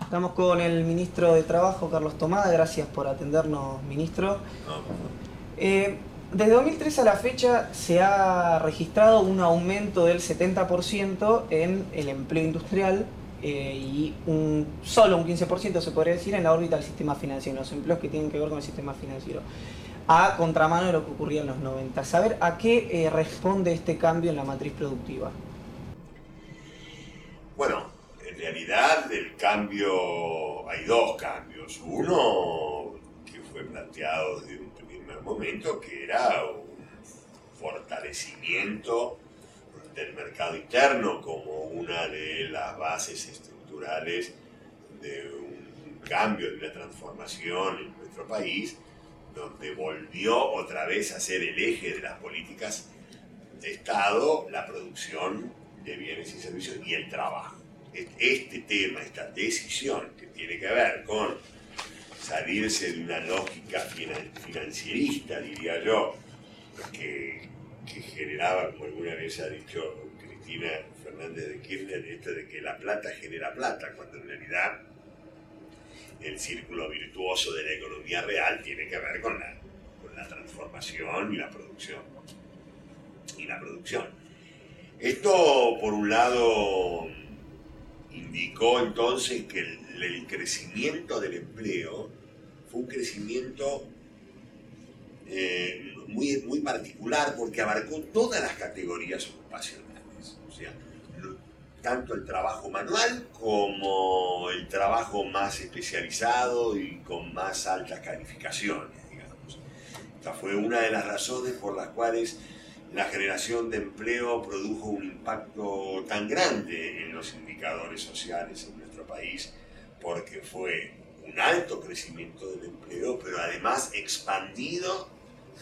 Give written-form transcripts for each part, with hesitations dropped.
Estamos con el ministro de Trabajo, Carlos Tomada. Gracias por atendernos, ministro. Eh, Desde 2003 a la fecha se ha registrado un aumento del 70% en el empleo industrial y solo un 15% se podría decir en la órbita del sistema financiero, en los empleos que tienen que ver con el sistema financiero, a contramano de lo que ocurría en los 90. Saber a qué responde este cambio en la matriz productiva. Bueno, en realidad el cambio, hay dos cambios. Uno que fue planteado desde un primer momento, que era un fortalecimiento del mercado interno como una de las bases estructurales de un cambio, de una transformación en nuestro país, donde volvió otra vez a ser el eje de las políticas de Estado la producción de bienes y servicios y el trabajo. Este tema, esta decisión que tiene que ver con salirse de una lógica financierista, diría yo, que generaba, como alguna vez ha dicho Cristina Fernández de Kirchner, esto de que la plata genera plata, cuando en realidad el círculo virtuoso de la economía real tiene que ver con la transformación y la producción. Esto, por un lado, indicó entonces que el crecimiento del empleo fue un crecimiento muy particular, porque abarcó todas las categorías ocupacionales. O sea, tanto el trabajo manual como el trabajo más especializado y con más altas calificaciones, digamos. Esta fue una de las razones por las cuales la generación de empleo produjo un impacto tan grande en los indicadores sociales en nuestro país, porque fue un alto crecimiento del empleo, pero además expandido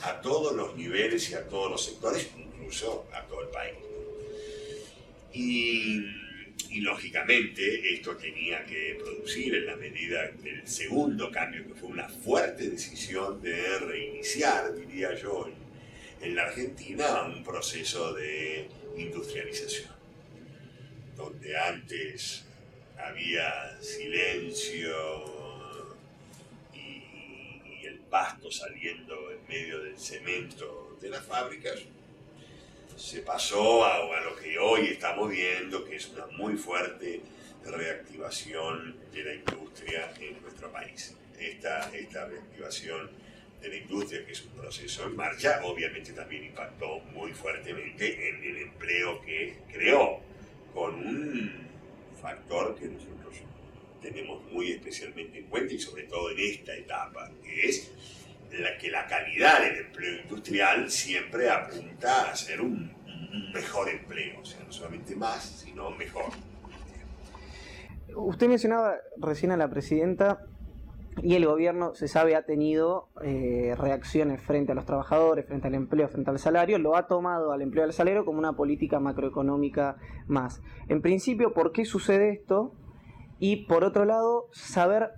a todos los niveles y a todos los sectores, incluso a todo el país. Y lógicamente esto tenía que producir, en la medida del segundo cambio, que fue una fuerte decisión de reiniciar, diría yo, en la Argentina, un proceso de industrialización, donde antes había silencio y el pasto saliendo en medio del cemento de las fábricas. Se pasó a lo que hoy estamos viendo, que es una muy fuerte reactivación de la industria en nuestro país. Esta reactivación de la industria, que es un proceso en marcha, obviamente también impactó muy fuertemente en el empleo que creó, con un factor que nosotros tenemos muy especialmente en cuenta, y sobre todo en esta etapa, que es que la calidad del empleo industrial siempre apunta a ser un mejor empleo, o sea, no solamente más, sino mejor. Usted mencionaba recién a la presidenta y el gobierno, se sabe, ha tenido reacciones frente a los trabajadores, frente al empleo, frente al salario. Lo ha tomado al empleo y al salario como una política macroeconómica más. En principio, ¿por qué sucede esto? Y por otro lado, saber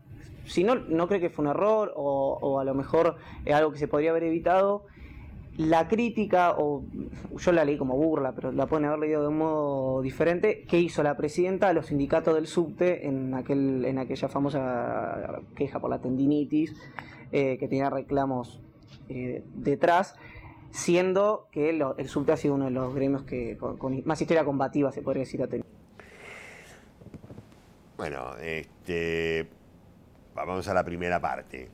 si no cree que fue un error o a lo mejor es algo que se podría haber evitado. La crítica, o yo la leí como burla, pero la pueden haber leído de un modo diferente, que hizo la presidenta a los sindicatos del subte en aquella famosa queja por la tendinitis, que tenía reclamos detrás, siendo que el subte ha sido uno de los gremios que con más historia combativa, se podría decir, ha tenido. Bueno, vamos a la primera parte.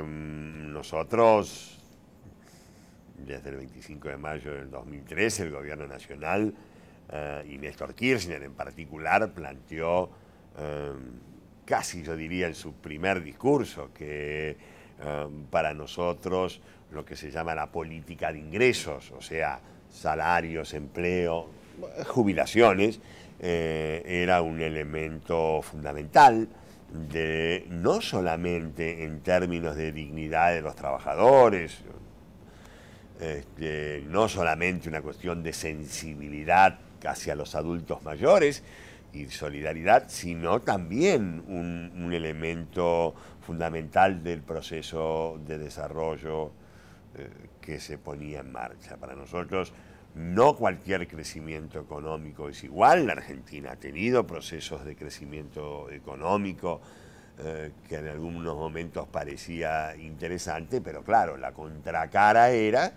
Nosotros, desde el 25 de mayo del 2013, el gobierno nacional y Néstor Kirchner en particular planteó, casi yo diría en su primer discurso, que para nosotros lo que se llama la política de ingresos, o sea, salarios, empleo, jubilaciones, era un elemento fundamental, no solamente en términos de dignidad de los trabajadores, no solamente una cuestión de sensibilidad hacia los adultos mayores y solidaridad, sino también un elemento fundamental del proceso de desarrollo que se ponía en marcha. Para nosotros No cualquier crecimiento económico es igual. La Argentina ha tenido procesos de crecimiento económico que en algunos momentos parecía interesante, pero claro, la contracara era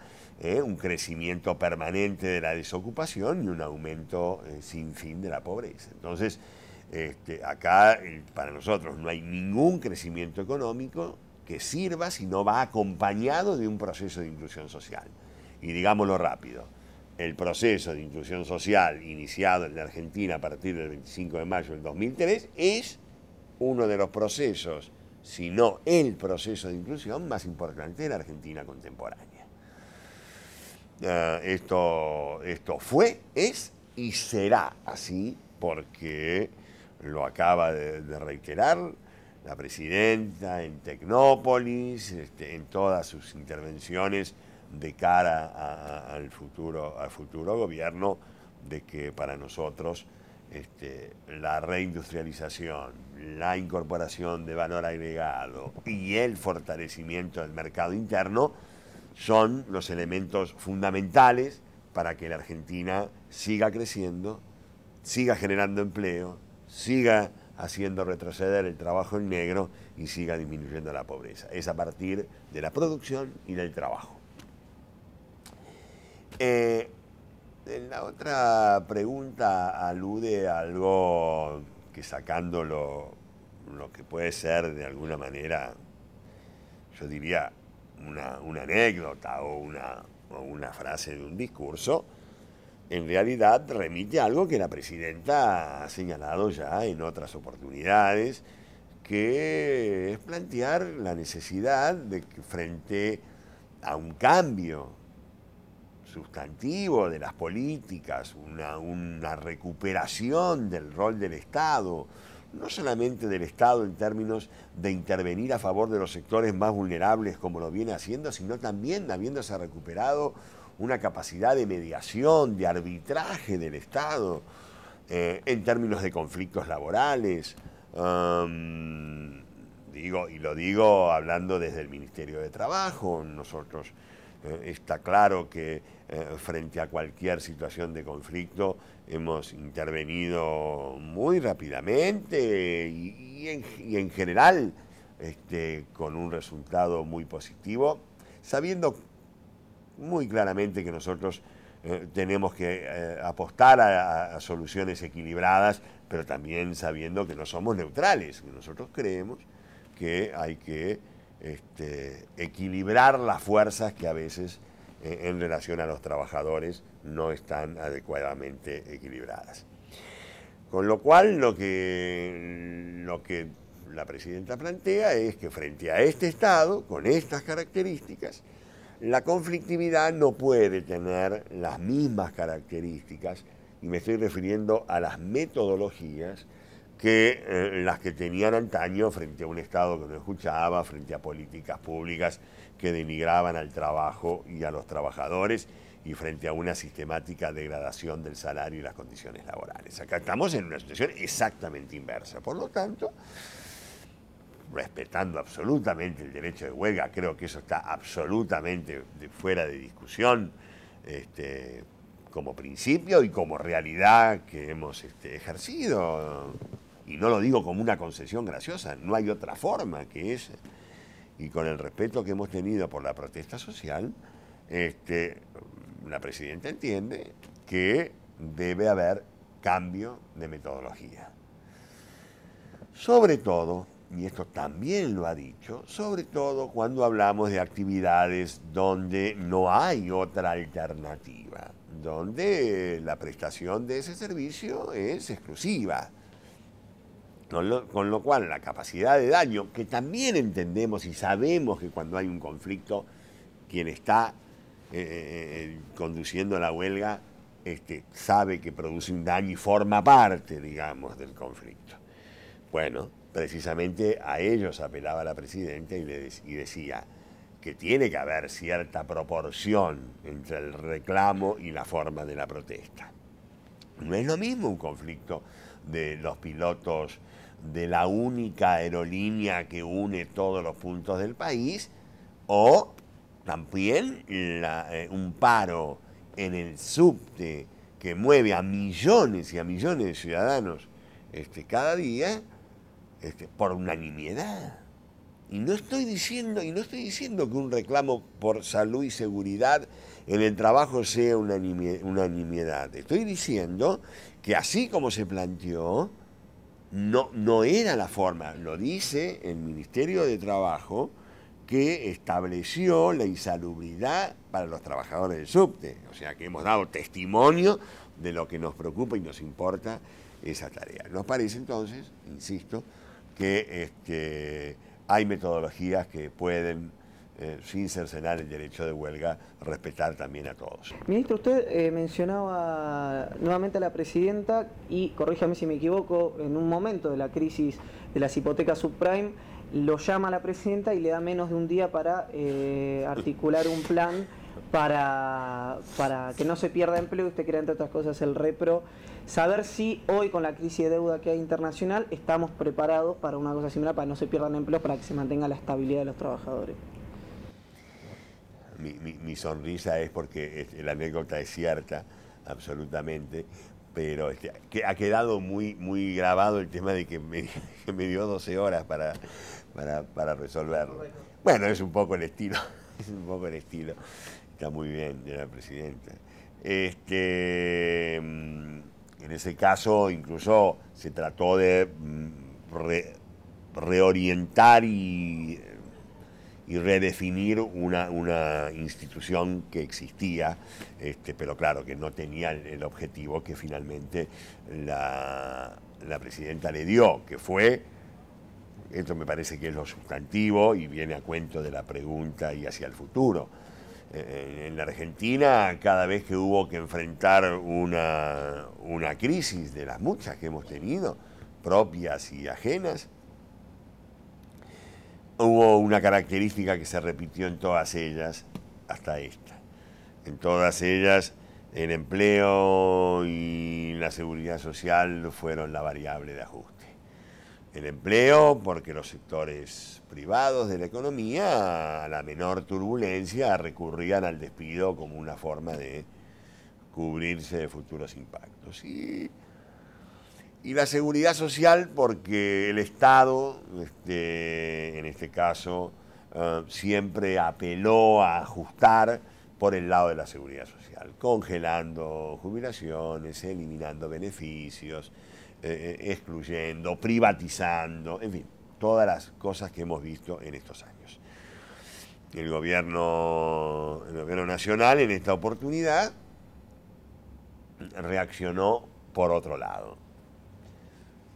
un crecimiento permanente de la desocupación y un aumento sin fin de la pobreza. Entonces, acá para nosotros no hay ningún crecimiento económico que sirva si no va acompañado de un proceso de inclusión social. Y digámoslo rápido, el proceso de inclusión social iniciado en la Argentina a partir del 25 de mayo del 2003 es uno de los procesos, si no el proceso de inclusión más importante de la Argentina contemporánea. Esto fue, es y será así porque lo acaba de reiterar la presidenta en Tecnópolis, en todas sus intervenciones de cara al futuro gobierno, de que para nosotros la reindustrialización, la incorporación de valor agregado y el fortalecimiento del mercado interno son los elementos fundamentales para que la Argentina siga creciendo, siga generando empleo, siga haciendo retroceder el trabajo en negro y siga disminuyendo la pobreza. Es a partir de la producción y del trabajo. La otra pregunta alude a algo que, sacando lo que puede ser de alguna manera, yo diría, una anécdota o una frase de un discurso, en realidad remite a algo que la presidenta ha señalado ya en otras oportunidades, que es plantear la necesidad de que frente a un cambio sustantivo de las políticas, una recuperación del rol del Estado, no solamente del Estado en términos de intervenir a favor de los sectores más vulnerables como lo viene haciendo, sino también habiéndose recuperado una capacidad de mediación, de arbitraje del Estado en términos de conflictos laborales. Lo digo hablando desde el Ministerio de Trabajo. Nosotros está claro que frente a cualquier situación de conflicto hemos intervenido muy rápidamente y en general con un resultado muy positivo, sabiendo muy claramente que nosotros tenemos que apostar a soluciones equilibradas, pero también sabiendo que no somos neutrales, que nosotros creemos que hay que equilibrar las fuerzas que a veces en relación a los trabajadores no están adecuadamente equilibradas. Con lo cual lo que la presidenta plantea es que frente a este Estado, con estas características, la conflictividad no puede tener las mismas características, y me estoy refiriendo a las metodologías que las que tenían antaño frente a un Estado que no escuchaba, frente a políticas públicas que denigraban al trabajo y a los trabajadores, y frente a una sistemática degradación del salario y las condiciones laborales. Acá estamos en una situación exactamente inversa. Por lo tanto, respetando absolutamente el derecho de huelga, creo que eso está absolutamente fuera de discusión, como principio y como realidad que hemos ejercido. Y no lo digo como una concesión graciosa, no hay otra forma que esa. Y con el respeto que hemos tenido por la protesta social, la presidenta entiende que debe haber cambio de metodología. Sobre todo, y esto también lo ha dicho, sobre todo cuando hablamos de actividades donde no hay otra alternativa, donde la prestación de ese servicio es exclusiva. Con lo cual la capacidad de daño, que también entendemos y sabemos que cuando hay un conflicto, quien está conduciendo la huelga sabe que produce un daño y forma parte, digamos, del conflicto. Bueno, precisamente a ellos apelaba la presidenta y decía que tiene que haber cierta proporción entre el reclamo y la forma de la protesta. No es lo mismo un conflicto de los pilotos de la única aerolínea que une todos los puntos del país, o también un paro en el subte que mueve a millones y a millones de ciudadanos cada día, por unanimidad. Y no estoy diciendo que un reclamo por salud y seguridad en el trabajo sea unanimidad. Estoy diciendo que así como se planteó, no era la forma. Lo dice el Ministerio de Trabajo, que estableció la insalubridad para los trabajadores del subte. O sea que hemos dado testimonio de lo que nos preocupa y nos importa esa tarea. Nos parece entonces, insisto, que hay metodologías que pueden, sin cercenar el derecho de huelga, respetar también a todos. Ministro, usted mencionaba nuevamente a la presidenta y, corríjame si me equivoco, en un momento de la crisis de las hipotecas subprime, lo llama a la presidenta y le da menos de un día para articular un plan para que no se pierda empleo. Usted crea, entre otras cosas, el repro. Saber si hoy, con la crisis de deuda que hay internacional, estamos preparados para una cosa similar, para que no se pierdan empleos, para que se mantenga la estabilidad de los trabajadores. Mi sonrisa es porque la anécdota es cierta, absolutamente, pero que ha quedado muy grabado el tema de que me dio 12 horas para resolverlo. Bueno, es un poco el estilo, Está muy bien de la presidenta. En ese caso, incluso se trató de reorientar y redefinir una institución que existía, pero claro, que no tenía el objetivo que finalmente la presidenta le dio, que fue, esto me parece que es lo sustantivo y viene a cuento de la pregunta y hacia el futuro. En la Argentina, cada vez que hubo que enfrentar una crisis de las muchas que hemos tenido, propias y ajenas, hubo una característica que se repitió en todas ellas hasta esta. En todas ellas, el empleo y la seguridad social fueron la variable de ajuste. El empleo, porque los sectores privados de la economía, a la menor turbulencia, recurrían al despido como una forma de cubrirse de futuros impactos. Y la seguridad social, porque el Estado, en este caso, siempre apeló a ajustar por el lado de la seguridad social, congelando jubilaciones, eliminando beneficios, excluyendo, privatizando, en fin, todas las cosas que hemos visto en estos años. El gobierno nacional, en esta oportunidad, reaccionó por otro lado.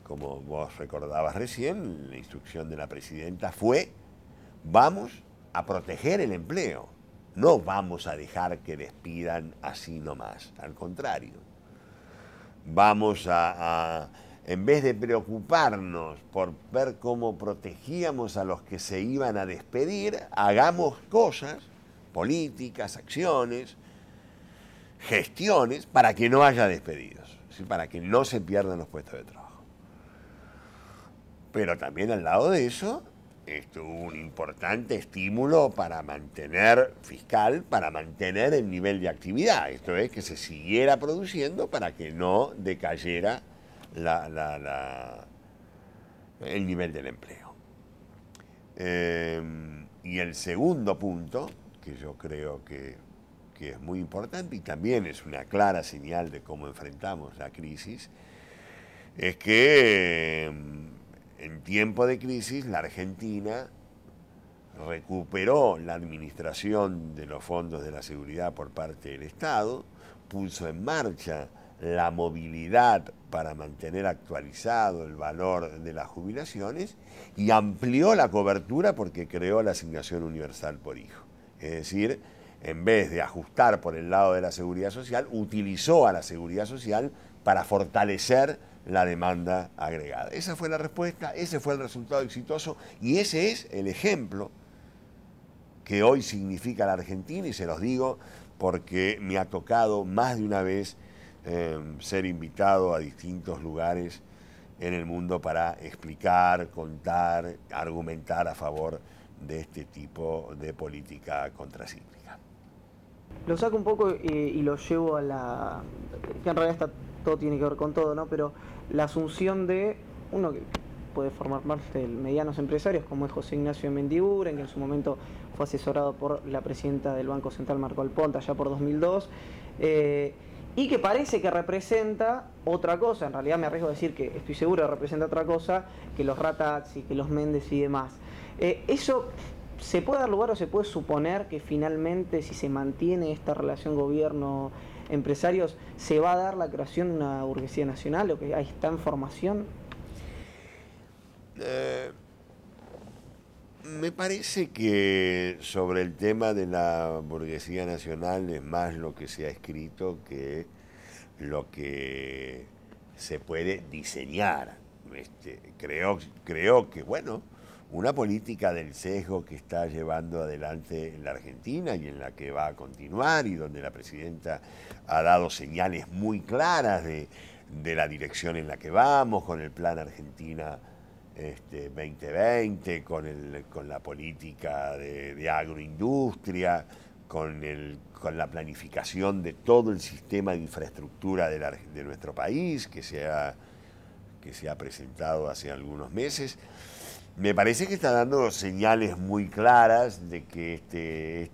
Como vos recordabas recién, la instrucción de la presidenta fue: vamos a proteger el empleo, no vamos a dejar que despidan así nomás, al contrario. Vamos en vez de preocuparnos por ver cómo protegíamos a los que se iban a despedir, hagamos cosas, políticas, acciones, gestiones, para que no haya despedidos, ¿sí? Para que no se pierdan los puestos de trabajo. Pero también al lado de eso, hubo un importante estímulo para mantener el nivel de actividad. Esto es, que se siguiera produciendo para que no decayera el nivel del empleo. Y el segundo punto, que yo creo que es muy importante y también es una clara señal de cómo enfrentamos la crisis, es que en tiempo de crisis la Argentina recuperó la administración de los fondos de la seguridad por parte del Estado, puso en marcha la movilidad para mantener actualizado el valor de las jubilaciones y amplió la cobertura porque creó la asignación universal por hijo. Es decir, en vez de ajustar por el lado de la seguridad social, utilizó a la seguridad social para fortalecer la demanda agregada. Esa fue la respuesta, ese fue el resultado exitoso y ese es el ejemplo que hoy significa la Argentina, y se los digo porque me ha tocado más de una vez ser invitado a distintos lugares en el mundo para explicar, contar, argumentar a favor de este tipo de política contracíclica. Lo saco un poco y lo llevo a la... que en realidad todo tiene que ver con todo, ¿no? Pero la asunción de uno que puede formar parte de medianos empresarios, como es José Ignacio Mendiguren, que en su momento fue asesorado por la presidenta del Banco Central, Marco Alponta, ya por 2002, y que parece que representa otra cosa. En realidad me arriesgo a decir que estoy seguro que representa otra cosa que los Rataxi, que los Méndez y demás. Eso... ¿Se puede dar lugar o se puede suponer que finalmente, si se mantiene esta relación gobierno-empresarios, se va a dar la creación de una burguesía nacional o que ahí está en formación? Me parece que sobre el tema de la burguesía nacional es más lo que se ha escrito que lo que se puede diseñar. Creo que, bueno, una política del sesgo que está llevando adelante la Argentina y en la que va a continuar y donde la presidenta ha dado señales muy claras de la dirección en la que vamos, con el plan Argentina 2020, con la política de agroindustria, con la planificación de todo el sistema de infraestructura de nuestro país que se ha presentado hace algunos meses. Me parece que está dando señales muy claras de que este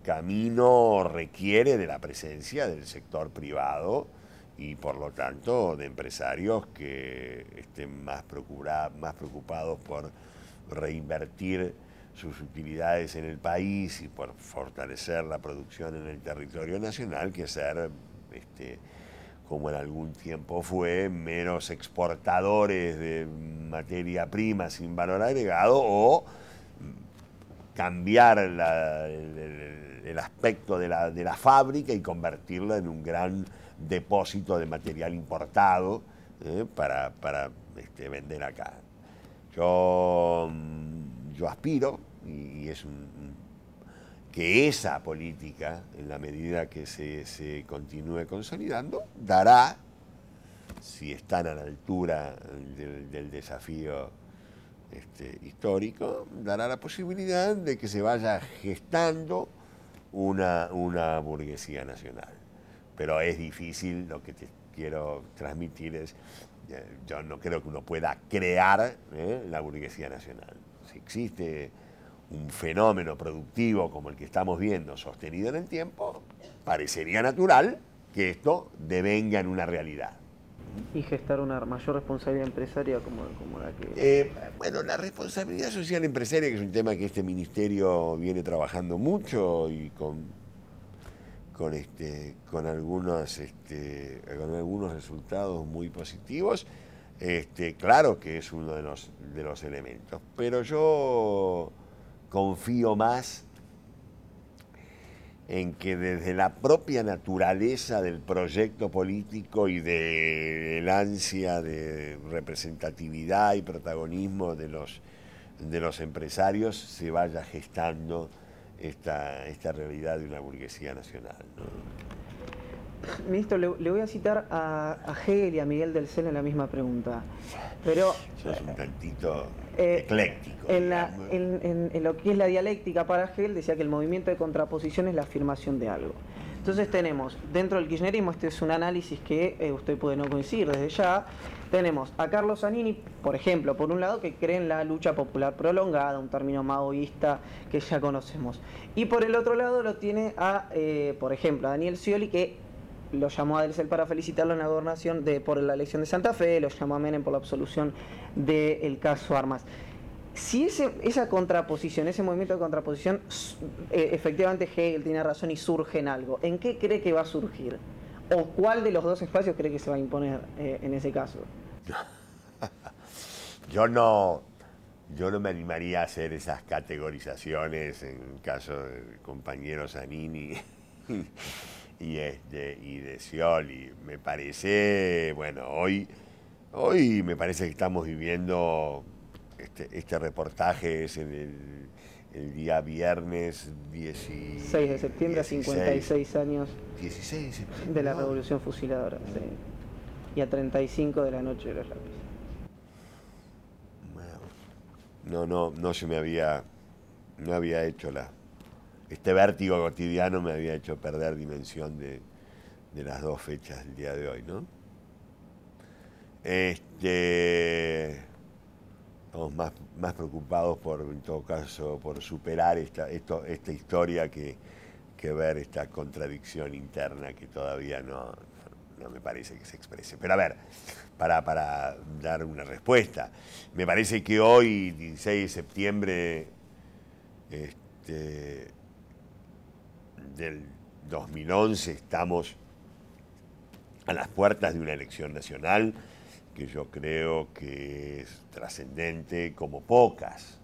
camino requiere de la presencia del sector privado y por lo tanto de empresarios que estén más preocupados por reinvertir sus utilidades en el país y por fortalecer la producción en el territorio nacional que ser como en algún tiempo fue, menos exportadores de materia prima sin valor agregado o cambiar el aspecto de la fábrica y convertirla en un gran depósito de material importado para vender acá. Yo aspiro, y es que esa política, en la medida que se continúe consolidando, dará, si están a la altura del desafío histórico, dará la posibilidad de que se vaya gestando una burguesía nacional. Pero es difícil, lo que te quiero transmitir es, yo no creo que uno pueda crear la burguesía nacional. Si existe un fenómeno productivo como el que estamos viendo sostenido en el tiempo, parecería natural que esto devenga en una realidad. Y gestar una mayor responsabilidad empresaria como la que... Bueno, la responsabilidad social empresaria, que es un tema que este ministerio viene trabajando mucho y con algunos resultados muy positivos, claro que es uno de los elementos, pero yo confío más en que desde la propia naturaleza del proyecto político y del ansia de representatividad y protagonismo de los empresarios se vaya gestando esta realidad de una burguesía nacional, ¿no? Ministro, le voy a citar a Hegel y a Miguel del Cel en la misma pregunta, pero... Sos un tantito ecléctico. En lo que es la dialéctica para Hegel decía que el movimiento de contraposición es la afirmación de algo. Entonces tenemos, dentro del kirchnerismo, este es un análisis que usted puede no coincidir desde ya, tenemos a Carlos Zanini, por ejemplo, por un lado, que cree en la lucha popular prolongada, un término maoísta que ya conocemos. Y por el otro lado lo tiene por ejemplo, a Daniel Scioli, que lo llamó a Del Cel para felicitarlo en la gobernación por la elección de Santa Fe, lo llamó a Menem por la absolución del caso Armas. Si esa contraposición, ese movimiento de contraposición, efectivamente Hegel tiene razón y surge en algo, ¿en qué cree que va a surgir? ¿O cuál de los dos espacios cree que se va a imponer en ese caso? Yo no me animaría a hacer esas categorizaciones en el caso del compañero Zanini y de Scioli. Me parece, bueno, hoy me parece que estamos viviendo, este reportaje es en el día viernes 6 de septiembre, 16, a 56 años 16 de, septiembre, de la Revolución Fusiladora, sí. Y a 35 de la Noche de los Lápices. No se me había hecho este vértigo cotidiano me había hecho perder dimensión de las dos fechas del día de hoy, ¿no? Estamos más preocupados en todo caso, por superar esta historia que ver esta contradicción interna que todavía no me parece que se exprese. Pero a ver, para dar una respuesta, me parece que hoy, 16 de septiembre del 2011, estamos a las puertas de una elección nacional que yo creo que es trascendente como pocas,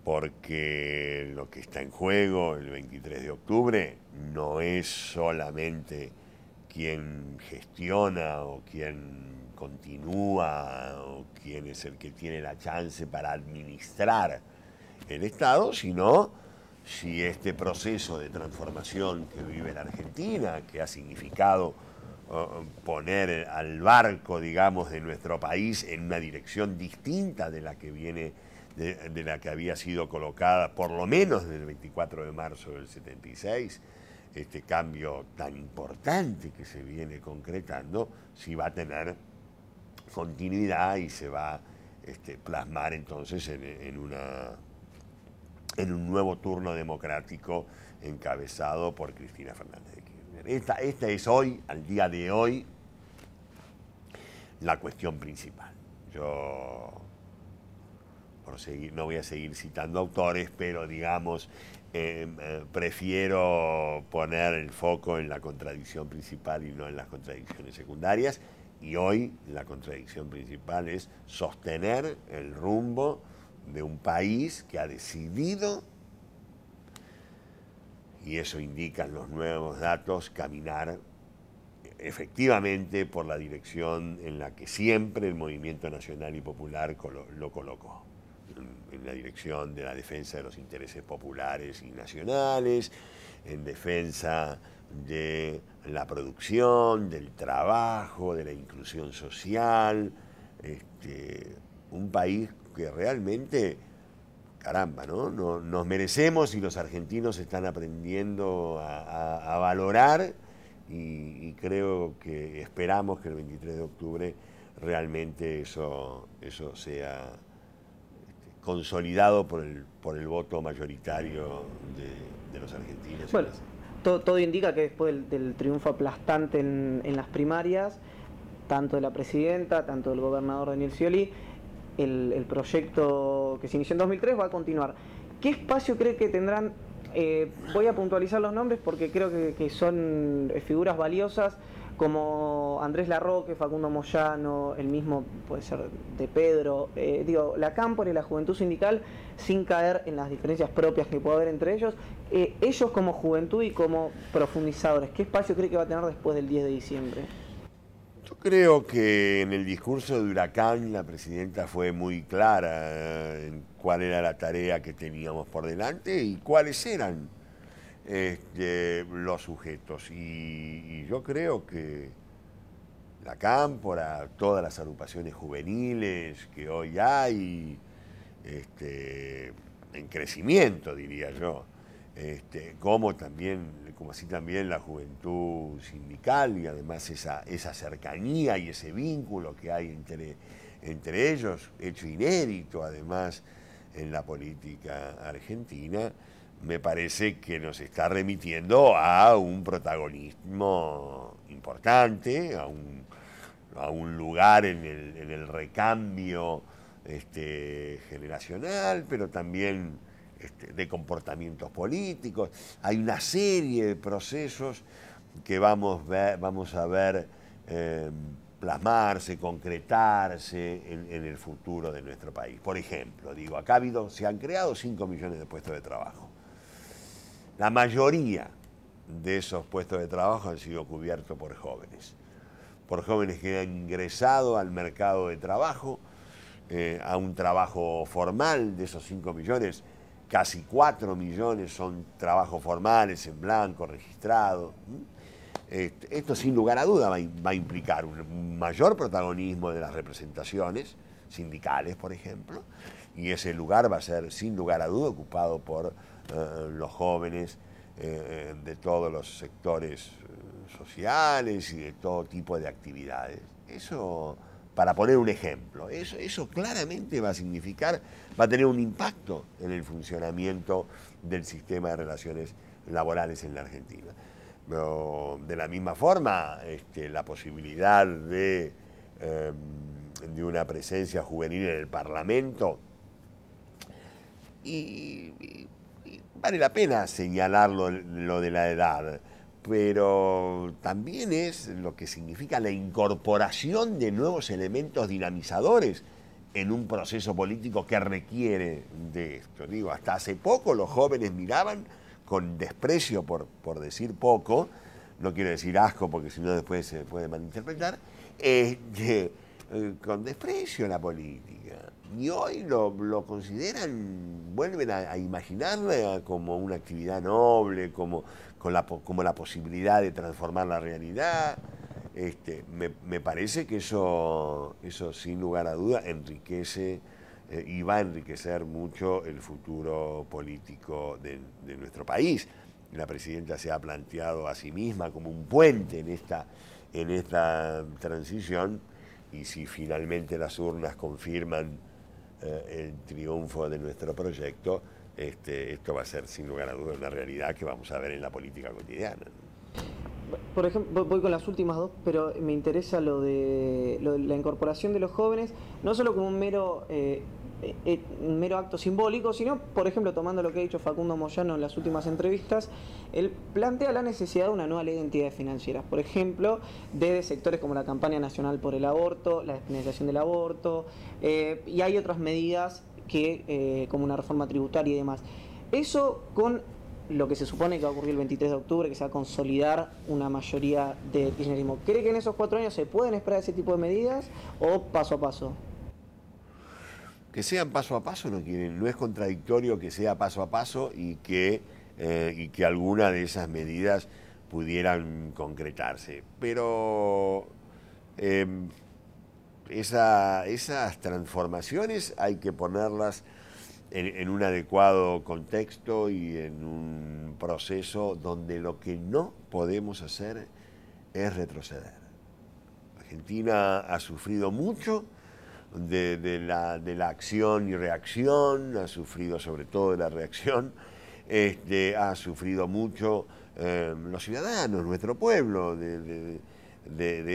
porque lo que está en juego el 23 de octubre no es solamente quién gestiona o quién continúa o quién es el que tiene la chance para administrar el Estado, sino si este proceso de transformación que vive la Argentina, que ha significado poner al barco, digamos, de nuestro país en una dirección distinta de la que viene, de la que había sido colocada, por lo menos desde el 24 de marzo del 76, este cambio tan importante que se viene concretando, si va a tener continuidad y se va a plasmar entonces en un nuevo turno democrático encabezado por Cristina Fernández de Kirchner. Esta es hoy, al día de hoy, la cuestión principal. Yo no voy a seguir citando autores, pero digamos, prefiero poner el foco en la contradicción principal y no en las contradicciones secundarias. Y hoy la contradicción principal es sostener el rumbo de un país que ha decidido, y eso indican los nuevos datos, caminar efectivamente por la dirección en la que siempre el Movimiento Nacional y Popular lo colocó, en la dirección de la defensa de los intereses populares y nacionales, en defensa de la producción, del trabajo, de la inclusión social, un país que realmente, caramba, ¿no? Nos merecemos y los argentinos están aprendiendo a valorar y creo que esperamos que el 23 de octubre realmente eso sea consolidado por el voto mayoritario de los argentinos. Bueno, todo indica que después del triunfo aplastante en las primarias, tanto de la presidenta, tanto del gobernador Daniel Scioli, el proyecto que se inició en 2003 va a continuar. ¿Qué espacio cree que tendrán? Voy a puntualizar los nombres porque creo que son figuras valiosas, como Andrés Larroque, Facundo Moyano, el mismo puede ser de Pedro, la Cámpora y la Juventud Sindical, sin caer en las diferencias propias que puede haber entre ellos. Ellos como juventud y como profundizadores, ¿qué espacio cree que va a tener después del 10 de diciembre? Yo creo que en el discurso de Huracán la presidenta fue muy clara en cuál era la tarea que teníamos por delante y cuáles eran los sujetos. Y yo creo que la Cámpora, todas las agrupaciones juveniles que hoy hay, en crecimiento, diría yo, como así también la juventud sindical y además esa cercanía y ese vínculo que hay entre ellos, hecho inédito además en la política argentina, me parece que nos está remitiendo a un protagonismo importante, a un lugar en el recambio generacional, pero también de comportamientos políticos. Hay una serie de procesos que vamos a ver plasmarse, concretarse en el futuro de nuestro país. Por ejemplo, se han creado 5 millones de puestos de trabajo. La mayoría de esos puestos de trabajo han sido cubiertos por jóvenes que han ingresado al mercado de trabajo, a un trabajo formal. De esos 5 millones, casi 4 millones son trabajos formales, en blanco, registrados. Esto sin lugar a duda va a implicar un mayor protagonismo de las representaciones sindicales, por ejemplo, y ese lugar va a ser sin lugar a duda ocupado por los jóvenes de todos los sectores sociales y de todo tipo de actividades. Eso, para poner un ejemplo, eso claramente va a significar, va a tener un impacto en el funcionamiento del sistema de relaciones laborales en la Argentina. Pero, de la misma forma, la posibilidad de una presencia juvenil en el Parlamento, y vale la pena señalar lo de la edad, pero también es lo que significa la incorporación de nuevos elementos dinamizadores en un proceso político que requiere de esto. Digo, hasta hace poco los jóvenes miraban con desprecio, por decir poco, no quiero decir asco porque si no después se puede malinterpretar, con desprecio la política. Y hoy lo consideran, vuelven a imaginarla como una actividad noble, como la posibilidad de transformar la realidad. Me parece que eso sin lugar a duda enriquece y va a enriquecer mucho el futuro político de nuestro país. La presidenta se ha planteado a sí misma como un puente en esta transición, y si finalmente las urnas confirman el triunfo de nuestro proyecto, esto va a ser sin lugar a dudas una realidad que vamos a ver en la política cotidiana. Por ejemplo, voy con las últimas dos, pero me interesa lo de la incorporación de los jóvenes, no solo como un mero acto simbólico, sino, por ejemplo, tomando lo que ha dicho Facundo Moyano en las últimas entrevistas, él plantea la necesidad de una nueva ley de entidades financieras, por ejemplo, de sectores como la campaña nacional por el aborto, la despenalización del aborto, y hay otras medidas como una reforma tributaria y demás. Eso con lo que se supone que va a ocurrir el 23 de octubre, que se va a consolidar una mayoría del kirchnerismo. ¿Cree que en esos 4 años se pueden esperar ese tipo de medidas o paso a paso? Que sean paso a paso no es contradictorio que sea paso a paso y que alguna de esas medidas pudieran concretarse. Pero esas transformaciones hay que ponerlas en un adecuado contexto y en un proceso donde lo que no podemos hacer es retroceder. Argentina ha sufrido mucho de la acción y reacción, ha sufrido sobre todo de la reacción, ha sufrido mucho los ciudadanos, nuestro pueblo, de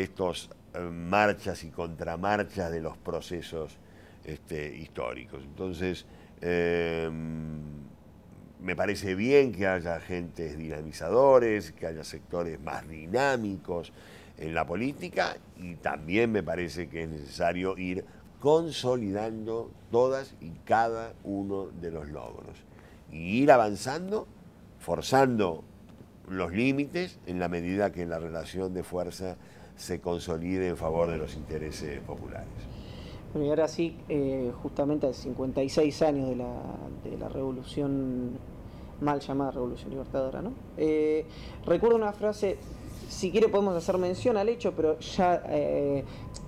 estos marchas y contramarchas de los procesos históricos. Entonces, me parece bien que haya agentes dinamizadores, que haya sectores más dinámicos en la política, y también me parece que es necesario ir consolidando todas y cada uno de los logros y ir avanzando, forzando los límites en la medida que la relación de fuerza se consolide en favor de los intereses populares. Bueno, y ahora sí, justamente a 56 años de la revolución, mal llamada Revolución Libertadora, ¿no? Recuerdo una frase, si quiere podemos hacer mención al hecho, pero ya,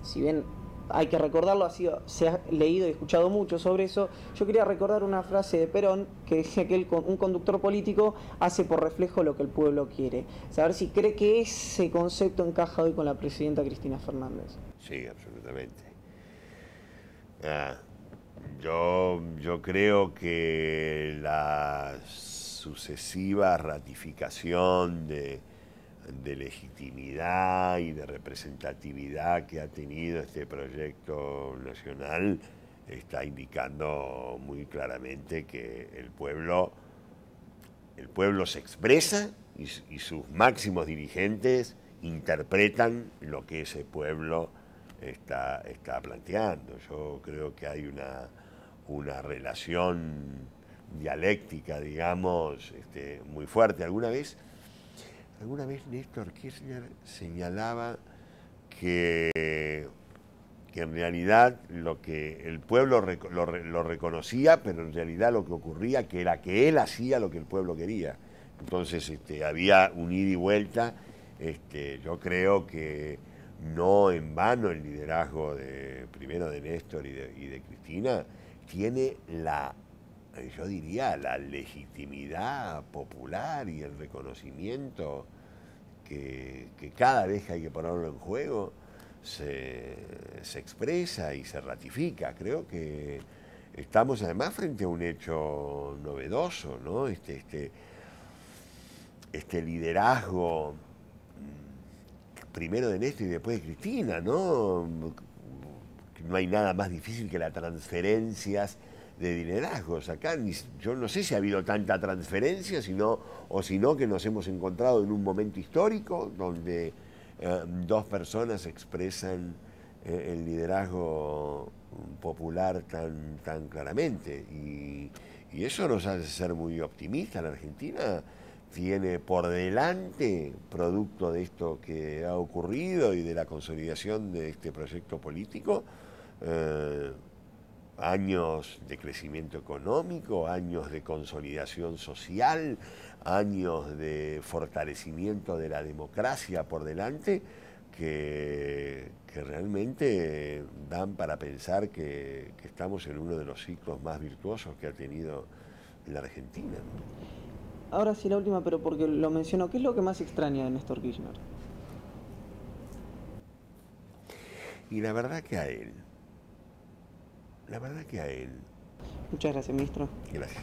si bien hay que recordarlo, se ha leído y escuchado mucho sobre eso. Yo quería recordar una frase de Perón que decía que un conductor político hace por reflejo lo que el pueblo quiere. Saber si cree que ese concepto encaja hoy con la presidenta Cristina Fernández. Sí, absolutamente. Yo creo que la sucesiva ratificación de legitimidad y de representatividad que ha tenido este proyecto nacional está indicando muy claramente que el pueblo se expresa y sus máximos dirigentes interpretan lo que ese pueblo está planteando. Yo creo que hay una relación dialéctica, digamos, muy fuerte. Alguna vez Néstor Kirchner señalaba que en realidad lo que el pueblo lo reconocía, pero en realidad lo que ocurría era que él hacía lo que el pueblo quería. Entonces había un ida y vuelta. Yo creo que no en vano el liderazgo primero de Néstor y de Cristina tiene yo diría, la legitimidad popular y el reconocimiento que cada vez que hay que ponerlo en juego se expresa y se ratifica. Creo que estamos además frente a un hecho novedoso, ¿no? Este liderazgo, primero de Néstor y después de Cristina, ¿no? No hay nada más difícil que las transferencias de liderazgos. Acá yo no sé si ha habido tanta transferencia, sino que nos hemos encontrado en un momento histórico donde dos personas expresan el liderazgo popular tan claramente. Y eso nos hace ser muy optimistas. La Argentina tiene por delante, producto de esto que ha ocurrido y de la consolidación de este proyecto político, años de crecimiento económico, años de consolidación social, años de fortalecimiento de la democracia por delante, que realmente dan para pensar que estamos en uno de los ciclos más virtuosos que ha tenido la Argentina. Ahora sí, la última, pero porque lo menciono, ¿qué es lo que más extraña de Néstor Kirchner? Y la verdad que a él, la verdad que a él. Muchas gracias, ministro. Gracias.